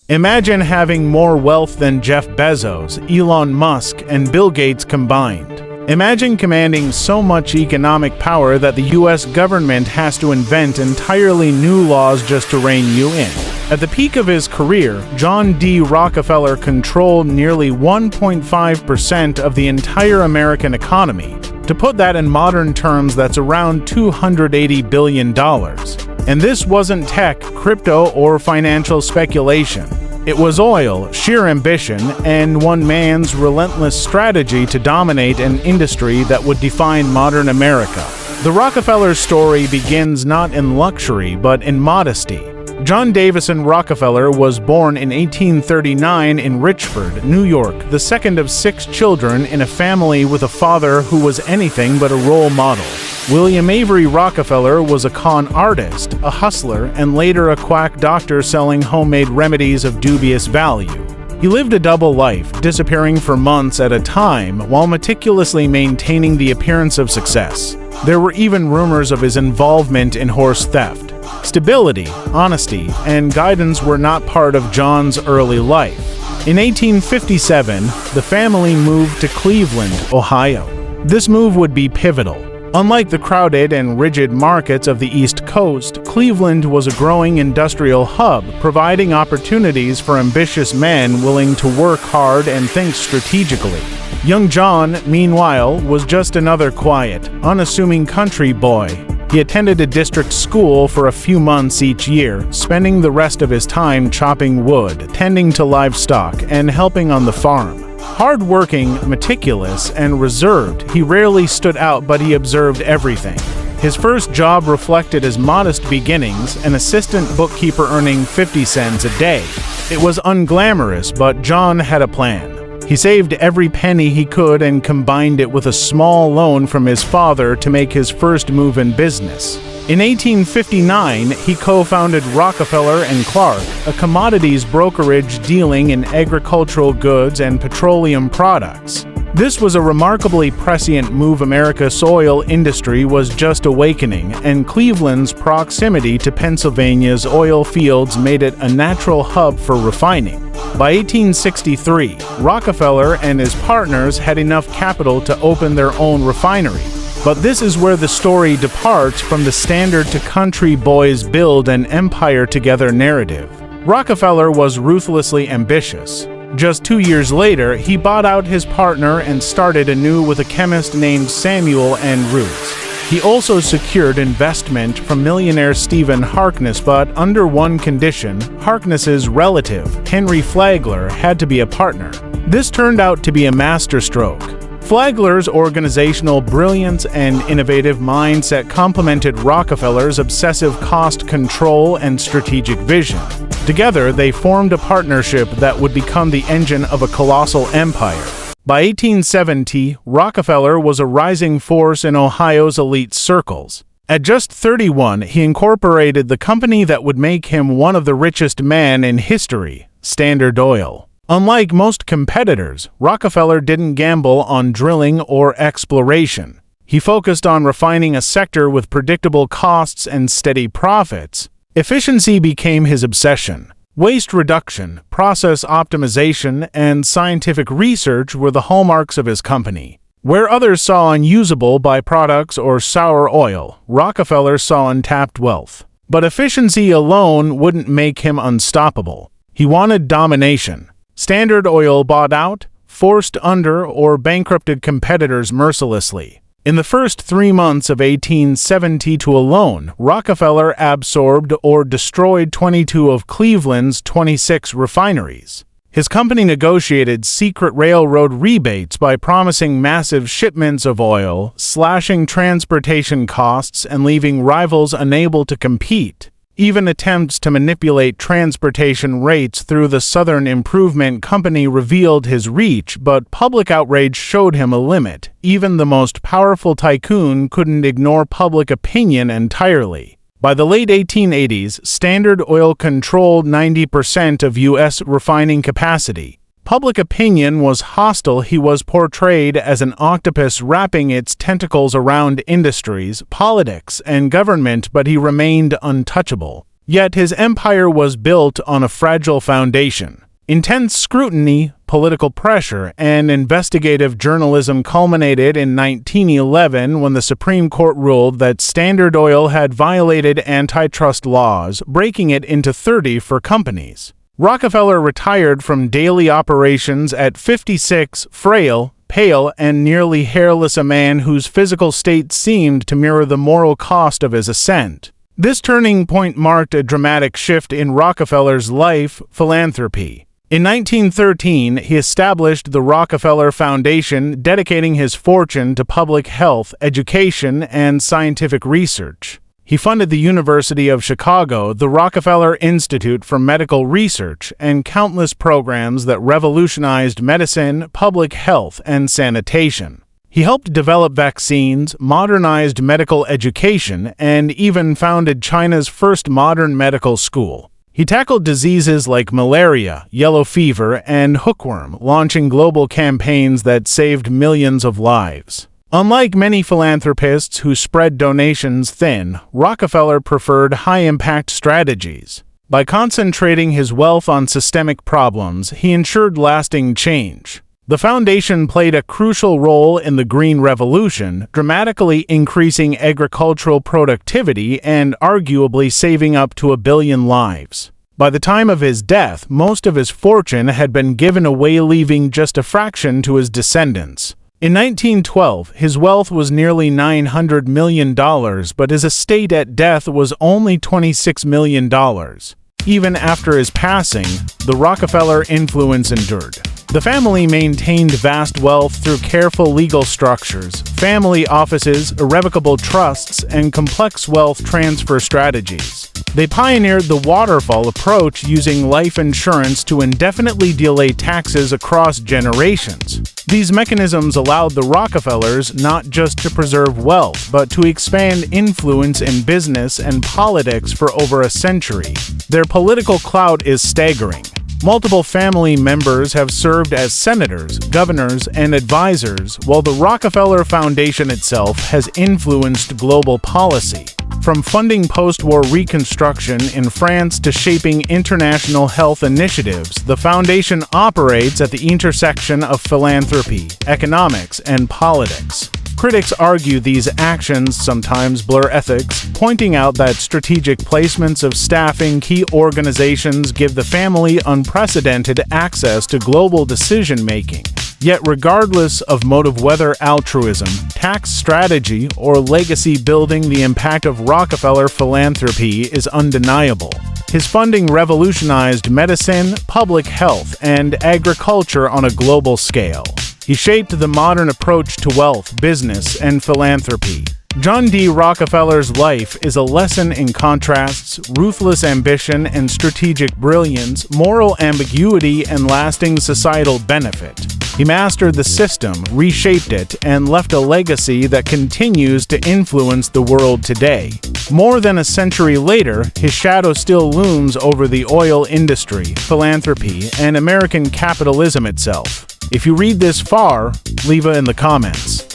Imagine having more wealth than Jeff Bezos, Elon Musk, and Bill Gates combined. Imagine commanding so much economic power that the US government has to invent entirely new laws just to rein you in. At the peak of his career, John D. Rockefeller controlled nearly 1.5% of the entire American economy. To put that in modern terms, that's around $280 billion. And this wasn't tech, crypto, or financial speculation. It was oil, sheer ambition, and one man's relentless strategy to dominate an industry that would define modern America. The Rockefeller story begins not in luxury, but in modesty. John Davison Rockefeller was born in 1839 in Richest, New York, the second of 6 children in a family with a father who was anything but a role model. William Avery Rockefeller was a con artist, a hustler, and later a quack doctor selling homemade remedies of dubious value. He lived a double life, disappearing for months at a time while meticulously maintaining the appearance of success. There were even rumors of his involvement in horse theft. Stability, honesty, and guidance were not part of John's early life. In 1857, the family moved to Cleveland, Ohio. This move would be pivotal. Unlike the crowded and rigid markets of the East Coast, Cleveland was a growing industrial hub, providing opportunities for ambitious men willing to work hard and think strategically. Young John, meanwhile, was just another quiet, unassuming country boy. He attended a district school for a few months each year, spending the rest of his time chopping wood, tending to livestock, and helping on the farm. Hard-working, meticulous, and reserved, he rarely stood out, but he observed everything. His first job reflected his modest beginnings, an assistant bookkeeper earning 50 cents a day. It was unglamorous, but John had a plan. He saved every penny he could and combined it with a small loan from his father to make his first move in business. In 1859, he co-founded Rockefeller & Clark, a commodities brokerage dealing in agricultural goods and petroleum products. This was a remarkably prescient move. America's oil industry was just awakening, and Cleveland's proximity to Pennsylvania's oil fields made it a natural hub for refining. By 1863, Rockefeller and his partners had enough capital to open their own refinery. But this is where the story departs from the standard to country boys build an empire together narrative. Rockefeller was ruthlessly ambitious. Just 2 years later, he bought out his partner and started anew with a chemist named Samuel N. Roots. He also secured investment from millionaire Stephen Harkness, but under one condition: Harkness's relative, Henry Flagler, had to be a partner. This turned out to be a masterstroke. Flagler's organizational brilliance and innovative mindset complemented Rockefeller's obsessive cost control and strategic vision. Together, they formed a partnership that would become the engine of a colossal empire. By 1870, Rockefeller was a rising force in Ohio's elite circles. At just 31, he incorporated the company that would make him one of the richest men in history, Standard Oil. Unlike most competitors, Rockefeller didn't gamble on drilling or exploration. He focused on refining a sector with predictable costs and steady profits. Efficiency became his obsession. Waste reduction, process optimization, and scientific research were the hallmarks of his company. Where others saw unusable byproducts or sour oil, Rockefeller saw untapped wealth. But efficiency alone wouldn't make him unstoppable. He wanted domination. Standard Oil bought out, forced under, or bankrupted competitors mercilessly. In the first 3 months of 1872 alone, Rockefeller absorbed or destroyed 22 of Cleveland's 26 refineries. His company negotiated secret railroad rebates by promising massive shipments of oil, slashing transportation costs, and leaving rivals unable to compete. Even attempts to manipulate transportation rates through the Southern Improvement Company revealed his reach, but public outrage showed him a limit. Even the most powerful tycoon couldn't ignore public opinion entirely. By the late 1880s, Standard Oil controlled 90% of U.S. refining capacity. Public opinion was hostile. He was portrayed as an octopus wrapping its tentacles around industries, politics, and government, but he remained untouchable. Yet his empire was built on a fragile foundation. Intense scrutiny, political pressure, and investigative journalism culminated in 1911 when the Supreme Court ruled that Standard Oil had violated antitrust laws, breaking it into 30 for companies. Rockefeller retired from daily operations at 56, frail, pale, and nearly hairless, a man whose physical state seemed to mirror the moral cost of his ascent. This turning point marked a dramatic shift in Rockefeller's life, philanthropy. In 1913, he established the Rockefeller Foundation, dedicating his fortune to public health, education, and scientific research. He funded the University of Chicago, the Rockefeller Institute for Medical Research, and countless programs that revolutionized medicine, public health, and sanitation. He helped develop vaccines, modernized medical education, and even founded China's first modern medical school. He tackled diseases like malaria, yellow fever, and hookworm, launching global campaigns that saved millions of lives. Unlike many philanthropists who spread donations thin, Rockefeller preferred high-impact strategies. By concentrating his wealth on systemic problems, he ensured lasting change. The foundation played a crucial role in the Green Revolution, dramatically increasing agricultural productivity and arguably saving up to 1 billion lives. By the time of his death, most of his fortune had been given away, leaving just a fraction to his descendants. In 1912, his wealth was nearly $900 million, but his estate at death was only $26 million. Even after his passing, the Rockefeller influence endured. The family maintained vast wealth through careful legal structures, family offices, irrevocable trusts, and complex wealth transfer strategies. They pioneered the waterfall approach, using life insurance to indefinitely delay taxes across generations. These mechanisms allowed the Rockefellers not just to preserve wealth, but to expand influence in business and politics for over a century. Their political clout is staggering. Multiple family members have served as senators, governors, and advisors, while the Rockefeller Foundation itself has influenced global policy. From funding post-war reconstruction in France to shaping international health initiatives, the foundation operates at the intersection of philanthropy, economics, and politics. Critics argue these actions sometimes blur ethics, pointing out that strategic placements of staffing key organizations give the family unprecedented access to global decision-making. Yet regardless of motive, whether altruism, tax strategy, or legacy building, the impact of Rockefeller philanthropy is undeniable. His funding revolutionized medicine, public health, and agriculture on a global scale. He shaped the modern approach to wealth, business, and philanthropy. John D. Rockefeller's life is a lesson in contrasts, ruthless ambition and strategic brilliance, moral ambiguity, and lasting societal benefit. He mastered the system, reshaped it, and left a legacy that continues to influence the world today. More than a century later, his shadow still looms over the oil industry, philanthropy, and American capitalism itself. If you read this far, leave it in the comments.